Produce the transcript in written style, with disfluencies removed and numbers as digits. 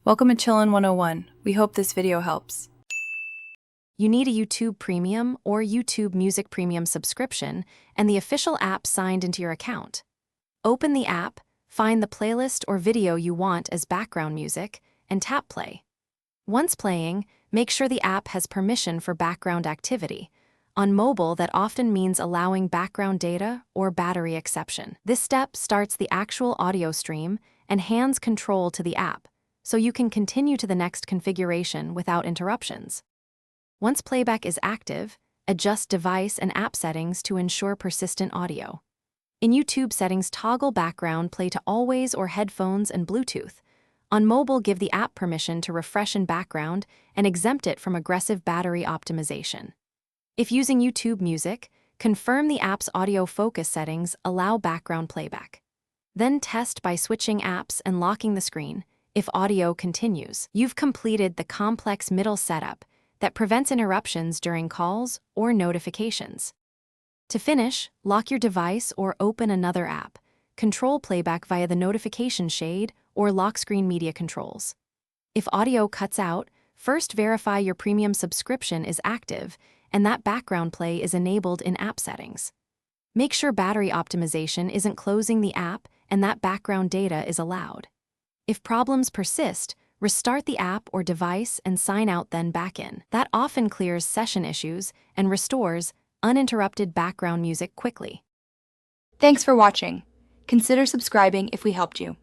Welcome to Chillin' 101. We hope this video helps. You need a YouTube Premium or YouTube Music Premium subscription and the official app signed into your account. Open the app, find the playlist or video you want as background music, and tap play. Once playing, make sure the app has permission for background activity. On mobile, that often means allowing background data or battery exception. This step starts the actual audio stream and hands control to the app, so you can continue to the next configuration without interruptions. Once playback is active, adjust device and app settings to ensure persistent audio. In YouTube settings, toggle background play to always or headphones and Bluetooth. On mobile, give the app permission to refresh in background and exempt it from aggressive battery optimization. If using YouTube Music, confirm the app's audio focus settings allow background playback. Then test by switching apps and locking the screen. If audio continues, you've completed the complex middle setup that prevents interruptions during calls or notifications. To finish, lock your device or open another app. Control playback via the notification shade or lock screen media controls. If audio cuts out, first verify your premium subscription is active and that background play is enabled in app settings. Make sure battery optimization isn't closing the app and that background data is allowed. If problems persist, restart the app or device and sign out, then back in. That often clears session issues and restores uninterrupted background music quickly. Thanks for watching. Consider subscribing if we helped you.